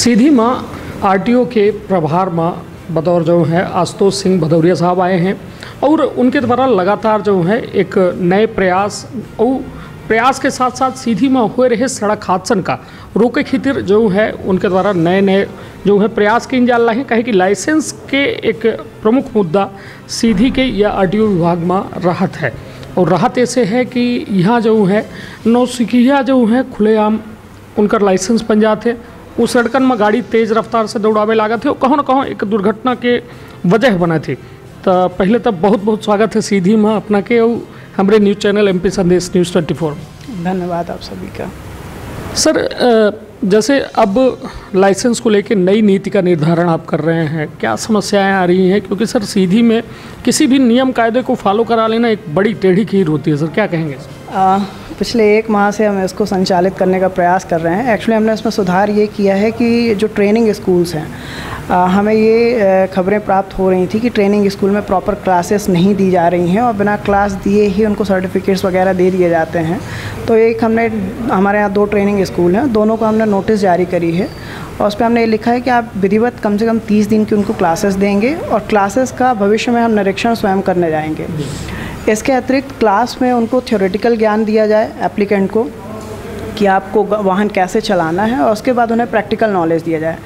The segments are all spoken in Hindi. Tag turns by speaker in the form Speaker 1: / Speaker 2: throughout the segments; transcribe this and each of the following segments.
Speaker 1: सीधी माँ आरटीओ के प्रभार माँ बतौर जो है आशुतोष सिंह भदौरिया साहब आए हैं और उनके द्वारा लगातार जो है एक नए प्रयास और प्रयास के साथ साथ सीधी में हुए रहे सड़क हादसन का रोके खातिर जो है उनके द्वारा नए नए जो है प्रयास किए जा रहे हैं। कहे कि लाइसेंस के एक प्रमुख मुद्दा सीधी के या आरटीओ विभाग में राहत है और राहत ऐसे है कि यहाँ जो है नौसिखिया जो है खुलेआम उनका लाइसेंस बन जाते उस सड़कन में गाड़ी तेज़ रफ्तार से दौड़ावे लागत है और कहीं ना कहीं एक दुर्घटना के वजह बना थी। तो पहले तो बहुत बहुत स्वागत है सीधी में अपना के और हमारे न्यूज़ चैनल MP संदेश न्यूज़ 24।
Speaker 2: धन्यवाद आप सभी का।
Speaker 1: सर जैसे अब लाइसेंस को लेकर नई नीति का निर्धारण आप कर रहे हैं, क्या समस्याएं आ रही हैं? क्योंकि सर सीधी में किसी भी नियम कायदे को फॉलो करा लेना एक बड़ी टेढ़ी खीर होती है। सर क्या कहेंगे?
Speaker 2: पिछले 1 माह से हम इसको संचालित करने का प्रयास कर रहे हैं। एक्चुअली हमने इसमें सुधार ये किया है कि जो ट्रेनिंग स्कूल्स हैं, हमें ये खबरें प्राप्त हो रही थी कि ट्रेनिंग स्कूल में प्रॉपर क्लासेस नहीं दी जा रही हैं और बिना क्लास दिए ही उनको सर्टिफिकेट्स वगैरह दे दिए जाते हैं। तो एक हमारे यहाँ 2 ट्रेनिंग स्कूल हैं, दोनों को हमने नोटिस जारी करी है और उस पर हमने ये लिखा है कि आप विधिवत कम से कम 30 दिन की उनको क्लासेस देंगे और क्लासेस का भविष्य में हम निरीक्षण स्वयं करने जाएंगे। इसके अतिरिक्त क्लास में उनको थ्योरेटिकल ज्ञान दिया जाए एप्लीकेंट को कि आपको वाहन कैसे चलाना है और उसके बाद उन्हें प्रैक्टिकल नॉलेज दिया जाए।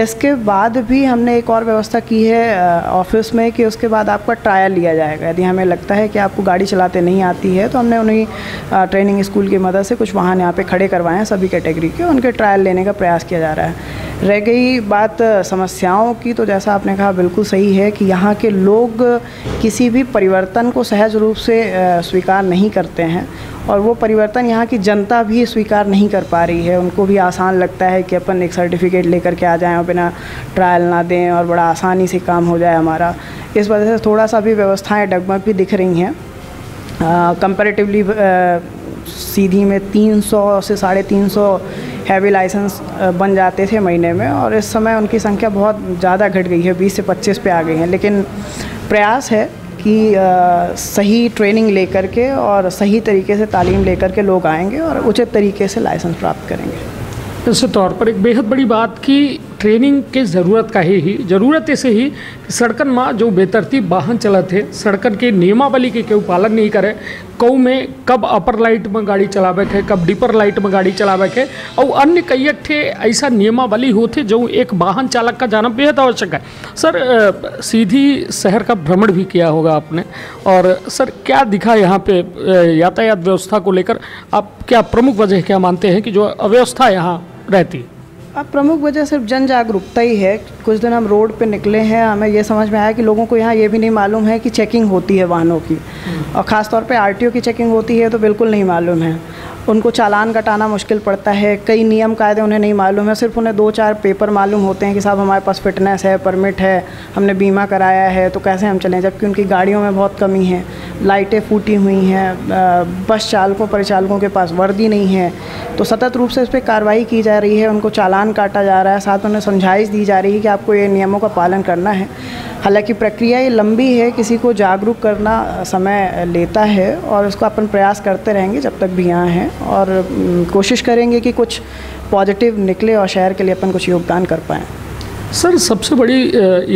Speaker 2: इसके बाद भी हमने एक और व्यवस्था की है ऑफिस में कि उसके बाद आपका ट्रायल लिया जाएगा। यदि हमें लगता है कि आपको गाड़ी चलाते नहीं आती है तो हमने उन्हें ट्रेनिंग स्कूल की मदद से कुछ वाहन यहाँ पे खड़े करवाए हैं सभी कैटेगरी के, उनके ट्रायल लेने का प्रयास किया जा रहा है। रह गई बात समस्याओं की, तो जैसा आपने कहा बिल्कुल सही है कि यहाँ के लोग किसी भी परिवर्तन को सहज रूप से स्वीकार नहीं करते हैं और वो परिवर्तन यहाँ की जनता भी स्वीकार नहीं कर पा रही है। उनको भी आसान लगता है कि अपन एक सर्टिफिकेट लेकर के आ जाएं और बिना ट्रायल ना दें और बड़ा आसानी से काम हो जाए हमारा। इस वजह से थोड़ा सा भी व्यवस्थाएं डगमग भी दिख रही हैं। कंपैरेटिवली सीधी में 300 से 350 हैवी लाइसेंस बन जाते थे महीने में और इस समय उनकी संख्या बहुत ज़्यादा घट गई है, 20 से 25 पे आ गई है। लेकिन प्रयास है कि सही ट्रेनिंग लेकर के और सही तरीके से तालीम लेकर के लोग आएंगे और उचित तरीके से लाइसेंस प्राप्त करेंगे।
Speaker 1: इस तौर पर एक बेहद बड़ी बात की ट्रेनिंग के ज़रूरत का ही ज़रूरत ऐसे ही कि सड़कन में जो बेतरतीब वाहन चलत है, सड़कन के नियमावली के केहू पालन नहीं करे, कऊ में कब अपर लाइट में गाड़ी चलावे के, कब डिपर लाइट में गाड़ी चलावे के और अन्य कई ठे ऐसा नियमावली होते जो एक वाहन चालक का जाना बेहद आवश्यक है। सर सीधी शहर का भ्रमण भी किया होगा आपने और सर क्या दिखा यहाँ पे यातायात व्यवस्था को लेकर? आप क्या प्रमुख वजह क्या मानते हैं कि जो अव्यवस्था यहाँ रहती?
Speaker 2: अब प्रमुख वजह सिर्फ जन जागरूकता ही है। कुछ दिन हम रोड पे निकले हैं, हमें ये समझ में आया कि लोगों को यहाँ ये भी नहीं मालूम है कि चेकिंग होती है वाहनों की और ख़ास तौर पे आरटीओ की चेकिंग होती है तो बिल्कुल नहीं मालूम है। उनको चालान कटाना मुश्किल पड़ता है, कई नियम कायदे उन्हें नहीं मालूम है। सिर्फ उन्हें 2-4 पेपर मालूम होते हैं कि साहब हमारे पास फिटनेस है, परमिट है, हमने बीमा कराया है तो कैसे हम चलें, जबकि उनकी गाड़ियों में बहुत कमी है, लाइटें फूटी हुई हैं, बस चालकों परिचालकों के पास वर्दी नहीं है। तो सतत रूप से इस पर कार्रवाई की जा रही है, उनको चालान काटा जा रहा है, साथ उन्हें समझाइश दी जा रही है कि आपको ये नियमों का पालन करना है। हालांकि प्रक्रिया ये लंबी है, किसी को जागरूक करना समय लेता है और उसको अपन प्रयास करते रहेंगे जब तक भी यहाँ हैं और कोशिश करेंगे कि कुछ पॉजिटिव निकले और शहर के लिए अपन कुछ योगदान कर पाएँ।
Speaker 1: सर सबसे बड़ी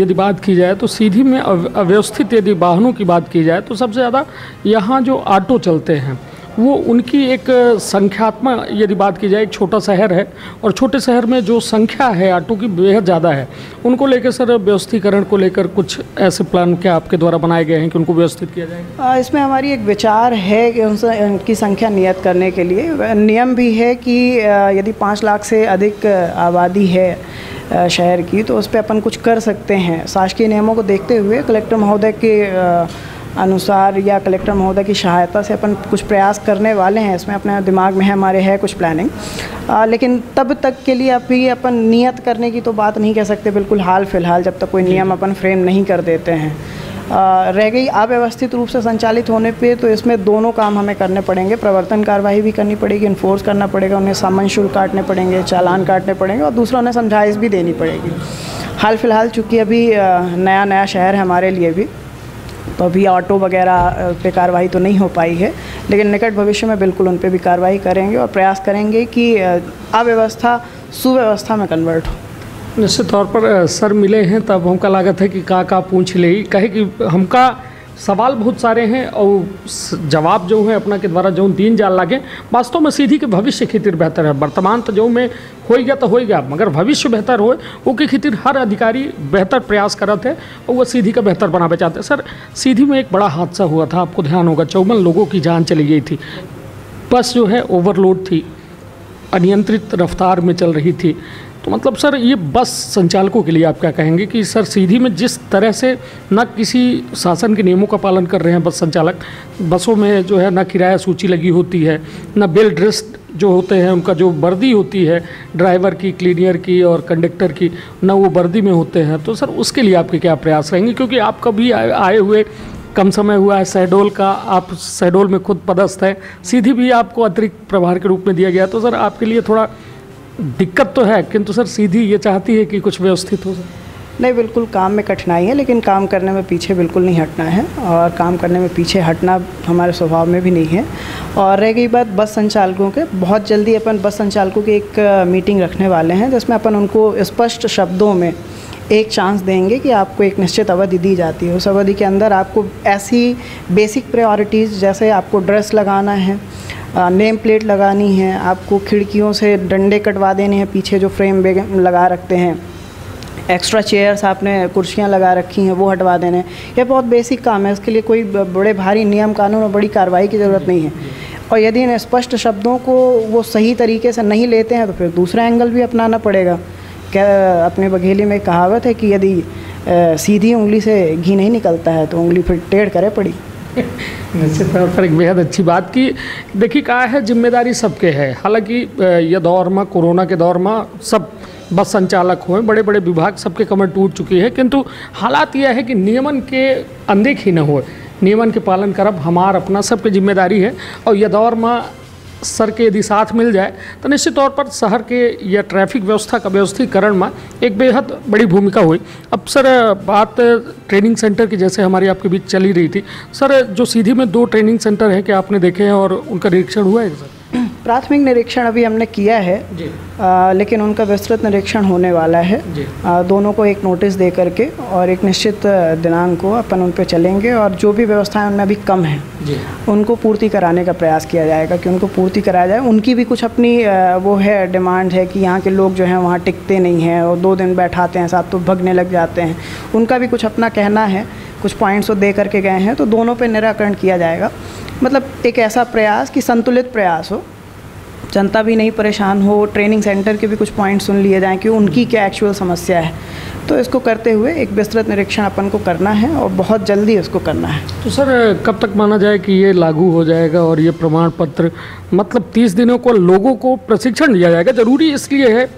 Speaker 1: यदि बात की जाए तो सीधी में अव्यवस्थित यदि वाहनों की बात की जाए तो सबसे ज़्यादा यहाँ जो ऑटो चलते हैं वो उनकी एक संख्यात्मक यदि बात की जाए, एक छोटा शहर है और छोटे शहर में जो संख्या है ऑटो की बेहद ज़्यादा है। उनको लेकर सर व्यवस्थीकरण को लेकर कुछ ऐसे प्लान क्या आपके द्वारा बनाए गए हैं कि उनको व्यवस्थित किया जाएगा?
Speaker 2: इसमें हमारी एक विचार है कि उनकी संख्या नियत करने के लिए नियम भी है कि यदि 5 लाख से अधिक आबादी है शहर की तो उस पर अपन कुछ कर सकते हैं। शासकीय नियमों को देखते हुए कलेक्टर महोदय के अनुसार या कलेक्टर महोदय की सहायता से अपन कुछ प्रयास करने वाले हैं। इसमें अपने दिमाग में है, हमारे है कुछ प्लानिंग, लेकिन तब तक के लिए अभी अपन नियत करने की तो बात नहीं कह सकते बिल्कुल हाल फिलहाल, जब तक कोई नियम अपन फ्रेम नहीं कर देते हैं। रह गई अव्यवस्थित रूप से संचालित होने पे, तो इसमें दोनों काम हमें करने पड़ेंगे। प्रवर्तन कार्रवाई भी करनी पड़ेगी, इन्फोर्स करना पड़ेगा, उन्हें सामान शुल्क काटने पड़ेंगे, चालान काटने पड़ेंगे और दूसरा उन्हें समझाइश भी देनी पड़ेगी। हाल फिलहाल चूँकि अभी नया शहर है हमारे लिए भी, तो अभी ऑटो वगैरह पे कार्रवाई तो नहीं हो पाई है, लेकिन निकट भविष्य में बिल्कुल उन पे भी कार्रवाई करेंगे और प्रयास करेंगे कि अव्यवस्था सुव्यवस्था में कन्वर्ट हो।
Speaker 1: निश्चित तौर पर सर मिले हैं तब हमका लागत है कि का पूछ ले, कहे कि हमका सवाल बहुत सारे हैं और जवाब जो है अपना के द्वारा जो दीन जाल लागे वास्तव में सीधी के भविष्य खातिर बेहतर है। वर्तमान तो जो में हो गया तो हो गया, मगर भविष्य बेहतर हो वो के खातिर हर अधिकारी बेहतर प्रयास करते हैं और वह सीधी का बेहतर बनावे चाहते हैं। सर, सीधी में एक बड़ा हादसा हुआ था, आपको ध्यान होगा, 54 लोगों की जान चली गई थी। बस जो है ओवरलोड थी, अनियंत्रित रफ्तार में चल रही थी। तो मतलब सर, ये बस संचालकों के लिए आप क्या कहेंगे कि सर सीधी में जिस तरह से न किसी शासन के नियमों का पालन कर रहे हैं बस संचालक, बसों में जो है न किराया सूची लगी होती है, न वेल ड्रेस्ड जो होते हैं उनका जो वर्दी होती है ड्राइवर की, क्लीनियर की और कंडक्टर की, न वो वर्दी में होते हैं। तो सर उसके लिए आपके क्या प्रयास रहेंगे, क्योंकि आप कभी आए हुए कम समय हुआ है शहडोल का, आप शहडोल में खुद पदस्थ हैं, सीधी भी आपको अतिरिक्त प्रभार के रूप में दिया गया। तो सर आपके लिए थोड़ा दिक्कत तो है, किंतु सर सीधी ये चाहती है कि कुछ व्यवस्थित हो सके।
Speaker 2: नहीं, बिल्कुल काम में कठिनाई है, लेकिन काम करने में पीछे बिल्कुल नहीं हटना है और काम करने में पीछे हटना हमारे स्वभाव में भी नहीं है। और रह गई बात बस संचालकों के, बहुत जल्दी अपन बस संचालकों की एक मीटिंग रखने वाले हैं जिसमें अपन उनको स्पष्ट शब्दों में एक चांस देंगे कि आपको एक निश्चित अवधि दी जाती है। उस अवधि के अंदर आपको ऐसी बेसिक प्रायोरिटीज़ जैसे आपको ड्रेस लगाना है, नेम प्लेट लगानी है, आपको खिड़कियों से डंडे कटवा देने हैं पीछे जो फ्रेम लगा रखते हैं, एक्स्ट्रा चेयर्स आपने कुर्सियां लगा रखी हैं वो हटवा देने। ये बहुत बेसिक काम है, इसके लिए कोई बड़े भारी नियम कानून और बड़ी कार्रवाई की ज़रूरत नहीं है। और यदि इन स्पष्ट शब्दों को वो सही तरीके से नहीं लेते हैं तो फिर दूसरा एंगल भी अपनाना पड़ेगा। क्या अपने बघेली में कहावत है कि यदि सीधी उंगली से घी नहीं निकलता है तो उंगली फिर टेढ़ करे पड़ी।
Speaker 1: निश्चित तौर पर एक बेहद अच्छी बात की देखिए कहा है, जिम्मेदारी सबके है। हालांकि यह दौर में, कोरोना के दौर में सब बस संचालक हुए, बड़े बड़े विभाग सबके कमर टूट चुकी है, किंतु हालात यह है कि नियमन के अनदेखी न हो, नियमन के पालन करब हमार अपना सबके जिम्मेदारी है। और यह दौर में सर के यदि साथ मिल जाए तो निश्चित तौर पर शहर के या ट्रैफिक व्यवस्था का व्यवस्थीकरण में एक बेहद बड़ी भूमिका हुई। अब सर बात ट्रेनिंग सेंटर की जैसे हमारी आपके बीच चली रही थी, सर जो सीधी में 2 ट्रेनिंग सेंटर है, क्या आपने देखे हैं और उनका निरीक्षण हुआ है सर?
Speaker 2: प्राथमिक निरीक्षण अभी हमने किया है लेकिन उनका विस्तृत निरीक्षण होने वाला है। दोनों को एक नोटिस दे करके और एक निश्चित दिनांक को अपन उन पर चलेंगे और जो भी व्यवस्थाएं उनमें अभी कम हैं उनको पूर्ति कराने का प्रयास किया जाएगा कि उनको पूर्ति कराया जाए। उनकी भी कुछ अपनी वो है, डिमांड है कि यहाँ के लोग जो हैं वहाँ टिकते नहीं हैं और 2 दिन बैठाते हैं साथ तो भगने लग जाते हैं। उनका भी कुछ अपना कहना है, कुछ पॉइंट्स वो दे करके गए हैं, तो दोनों पे निराकरण किया जाएगा। मतलब एक ऐसा प्रयास कि संतुलित प्रयास हो, जनता भी नहीं परेशान हो, ट्रेनिंग सेंटर के भी कुछ पॉइंट सुन लिए जाएं कि उनकी क्या एक्चुअल समस्या है। तो इसको करते हुए एक विस्तृत निरीक्षण अपन को करना है और बहुत जल्दी इसको करना है।
Speaker 1: तो सर कब तक माना जाए कि ये लागू हो जाएगा और ये प्रमाण पत्र मतलब 30 दिनों को लोगों को प्रशिक्षण दिया जाएगा? ज़रूरी इसलिए है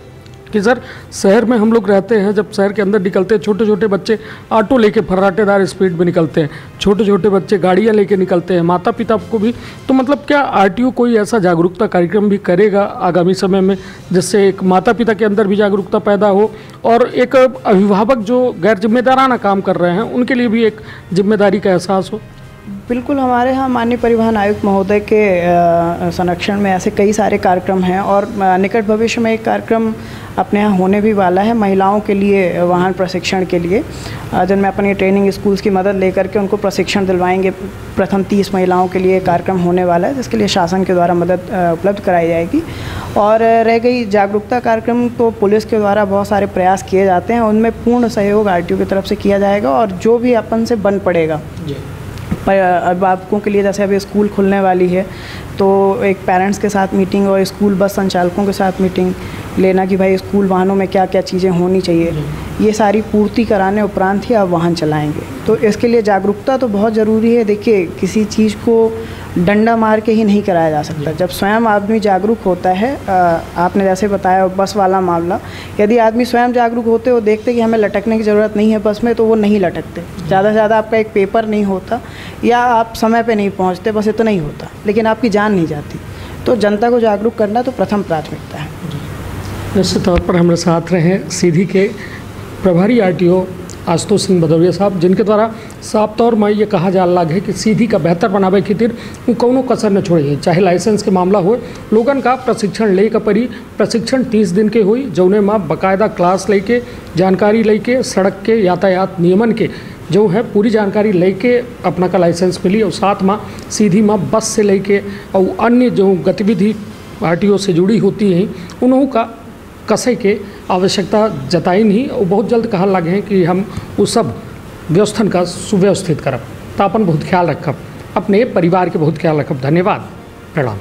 Speaker 1: कि सर शहर में हम लोग रहते हैं, जब शहर के अंदर निकलते हैं छोटे छोटे बच्चे ऑटो लेके फर्राटेदार स्पीड में निकलते हैं, छोटे छोटे बच्चे गाड़ियां लेके निकलते हैं, माता पिता को भी। तो मतलब क्या आरटीओ कोई ऐसा जागरूकता कार्यक्रम भी करेगा आगामी समय में जिससे एक माता पिता के अंदर भी जागरूकता पैदा हो और एक अभिभावक जो गैर जिम्मेदाराना काम कर रहे हैं उनके लिए भी एक जिम्मेदारी का एहसास हो?
Speaker 2: बिल्कुल, हमारे यहाँ माननीय परिवहन आयुक्त महोदय के संरक्षण में ऐसे कई सारे कार्यक्रम हैं और निकट भविष्य में एक कार्यक्रम अपने यहाँ होने भी वाला है महिलाओं के लिए, वाहन प्रशिक्षण के लिए, जिनमें अपन ये ट्रेनिंग स्कूल्स की मदद लेकर के उनको प्रशिक्षण दिलवाएंगे। प्रथम 30 महिलाओं के लिए कार्यक्रम होने वाला है जिसके लिए शासन के द्वारा मदद उपलब्ध कराई जाएगी। और रह गई जागरूकता कार्यक्रम, तो पुलिस के द्वारा बहुत सारे प्रयास किए जाते हैं, उनमें पूर्ण सहयोग आरटीओ की तरफ से किया जाएगा और जो भी अपन से बन पड़ेगा। अभिभावकों के लिए जैसे अभी स्कूल खुलने वाली है तो एक पेरेंट्स के साथ मीटिंग और स्कूल बस संचालकों के साथ मीटिंग लेना कि भाई स्कूल वाहनों में क्या क्या चीज़ें होनी चाहिए, ये सारी पूर्ति कराने उपरांत ही आप वाहन चलाएंगे। तो इसके लिए जागरूकता तो बहुत ज़रूरी है। देखिए, किसी चीज़ को डंडा मार के ही नहीं कराया जा सकता। जब स्वयं आदमी जागरूक होता है, आपने जैसे बताया बस वाला मामला, यदि आदमी स्वयं जागरूक होते हो, देखते कि हमें लटकने की ज़रूरत नहीं है बस में, तो वो नहीं लटकते। ज़्यादा से ज़्यादा आपका एक पेपर नहीं होता या आप समय पे नहीं पहुंचते, बस इतना ही होता, लेकिन आपकी जान नहीं जाती। तो जनता को जागरूक करना तो प्रथम प्राथमिकता है।
Speaker 1: निश्चित तौर पर हमारे साथ रहे सीधी के प्रभारी आरटीओ आशुतोष सिंह भदौरिया साहब, जिनके द्वारा साफ तौर में ये कहा जा लग है कि सीधी का बेहतर बनावे खातिर वो कौनो कसर न छोड़े, चाहे लाइसेंस के मामला हो, लोगन का प्रशिक्षण ले पड़ी। प्रशिक्षण 30 दिन के हुई, जौने में बाकायदा क्लास लेके जानकारी लेके सड़क के यातायात नियमन के जो है पूरी जानकारी लेके अपना का लाइसेंस मिली, और साथ में सीधी में बस से लेके और अन्य जो गतिविधि RTO से जुड़ी होती हैं उन्हों का कसे के आवश्यकता जताई नहीं, और बहुत जल्द कहा लगे हैं कि हम उस सब व्यवस्थन का सुव्यवस्थित करब। तो अपन बहुत ख्याल रखब, अपने परिवार के बहुत ख्याल रखब। धन्यवाद, प्रणाम।